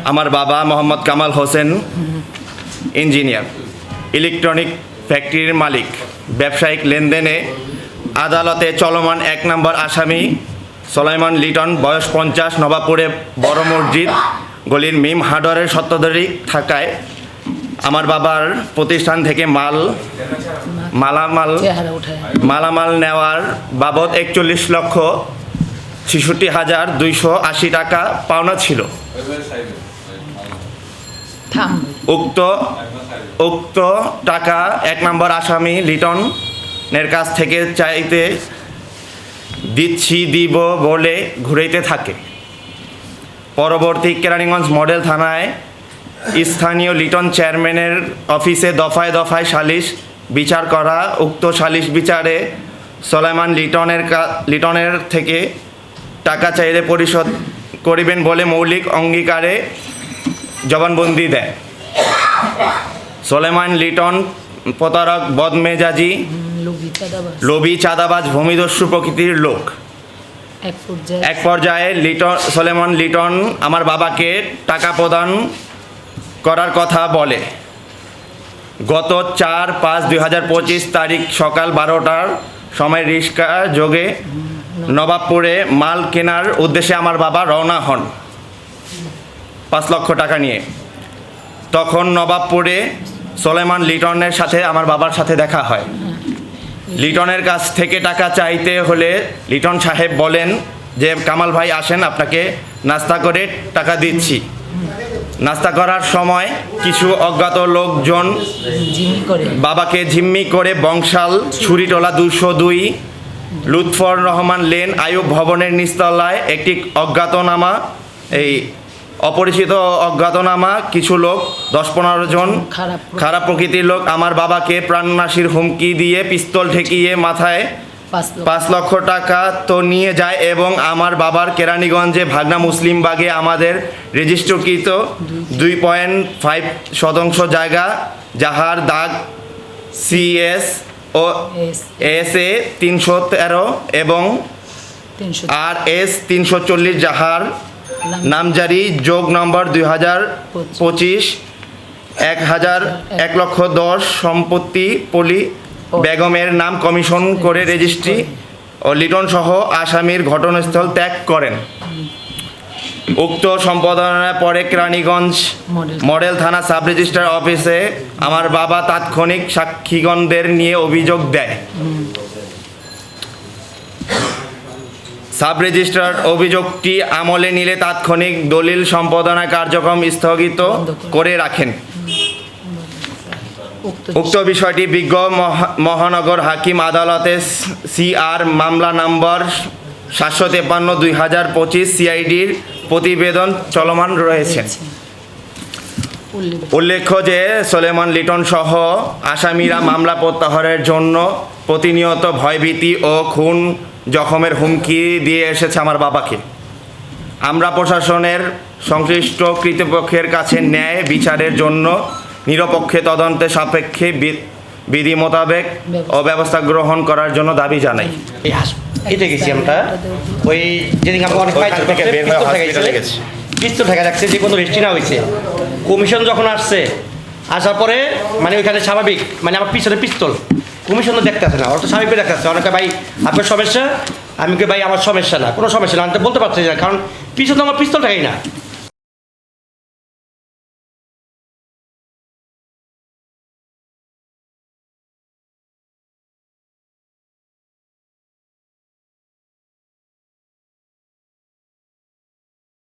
আমার বাবা Mohammad Kamal Hossain engineer, electronic ফ্যাক্টরির মালিক। ব্যবসায়িক লেনদেনে আদালতে চলমান 1 নম্বর আসামি সোলাইমান লিটন, বয়স 50, নবাবপুরে বড় মসজিদ গলির মিম হার্ডওয়্যারের সত্ত্বাধিকারী থাকায় আমার বাবার প্রতিষ্ঠান থেকে মালামাল নেওয়ার বাবদ 41,66,280 টাকা পাওনা ছিল। উক্ত টাকা 1 নম্বর আসামি লিটনের কাছ থেকে চাইতে দিব বলে ঘুরাইতে থাকে। পরবর্তী কেরানীগঞ্জ মডেল থানায় স্থানীয় লিটন চেয়ারম্যানের অফিসে দফায় দফায় সালিশ বিচার করা। উক্ত সালিশ বিচারে সোলাইমান লিটনের থেকে টাকা চাইলে পরিশোধ করিবেন বলে মৌলিক অঙ্গীকারে জবানবন্দি দেয়। সোলাইমান লিটন প্রতারক, বদমেজাজি, লোভী, চাঁদাবাজ, ভূমিদস্যু প্রকৃতির লোক। এক পর্যায়ে সোলাইমান লিটন আমার বাবাকে টাকা প্রদান করার কথা বলে। গত 4/5/2025 তারিখ সকাল 12টার সময় রিক্সা যোগে নবাবপুরে মাল কেনার উদ্দেশ্যে আমার বাবা রওনা হন 5 লক্ষ টাকা নিয়ে। তখন নবাবপুরে সোলাইমান লিটনের সাথে আমার বাবার সাথে দেখা হয়। লিটনের কাছ থেকে টাকা চাইতে হলে লিটন সাহেব বলেন যে, কামাল ভাই আসেন, আপনাকে নাস্তা করে টাকা দিচ্ছি। নাস্তা করার সময় কিছু অজ্ঞাত লোকজন বাবাকে জিম্মি করে বংশাল ছুরিটোলা 202 লুৎফর রহমান লেন আইয়ুব ভবনের নিচতলায় একটি অপরিচিত অজ্ঞাতনামা কিছু লোক 10-15 জন খারাপ প্রকৃতির লোক আমার বাবাকে প্রাণনাশীর হুমকি দিয়ে পিস্তল ঠেকিয়ে মাথায় 5 লক্ষ টাকা তো নিয়ে যায় এবং আমার বাবার কেরানীগঞ্জে ভাগনা মুসলিমবাগে আমাদের রেজিস্ট্রিকৃত 2.5 জায়গা, যাহার দাগ CS ও SA 313 এবং RS 340, যাহার নামজারি যোগ নম্বর 2025 1,10,10 সম্পত্তি পলি বেগমের নাম কমিশন করে রেজিস্ট্রি ও লিটন সহ আসামির ঘটনাস্থল ত্যাগ করেন। উক্ত সম্পাদনার পরে কেরানীগঞ্জ মডেল থানা সাব রেজিস্ট্রার অফিসে আমার বাবা তাৎক্ষণিক সাক্ষীগণদের নিয়ে অভিযোগ দেয়। সাব রেজিস্ট্রার অভিযোগটি আমলে নিলে তাৎক্ষণিক দলিল সম্পাদনা কার্যক্রম স্থগিত করে রাখেন। উক্ত বিষয়টি বিজ্ঞ মহানগর হাকিম আদালতে CR মামলা নম্বর 753/2025 CIDর প্রতিবেদন চলমান রয়েছে। উল্লেখ্য যে সোলাইমান লিটন সহ আসামিরা মামলা প্রত্যাহারের জন্য প্রতিনিয়ত ভয়ভীতি ও খুন জখমের হুমকি দিয়ে এসেছে আমার বাবাকে। আমরা প্রশাসনের সংশ্লিষ্ট কর্তৃপক্ষের কাছে ন্যায় বিচারের জন্য নিরপেক্ষ তদন্তে সাপেক্ষে বিধি মোতাবেক ও ব্যবস্থা গ্রহণ করার জন্য দাবি জানাই। এটা গেছি আমরা ওই যেদিন আমরা অনেক পিস্তল ঠেকা রাখছে, যে কোনো রেস্টি না হয়েছে। কমিশন যখন আসার পরে মানে ওইখানে স্বাভাবিক মানে আমার পিছনে পিস্তল, কমিশন তো দেখতে আসে না, ওরা তো স্বাভাবিক দেখতে আসছে। অনেকে ভাই আপনার সমস্যা, আমি ভাই আমার সমস্যা না, কোনো সমস্যা না, আমি তো বলতে পারছি না, কারণ পিছনে আমার পিস্তল ঠেকাই না।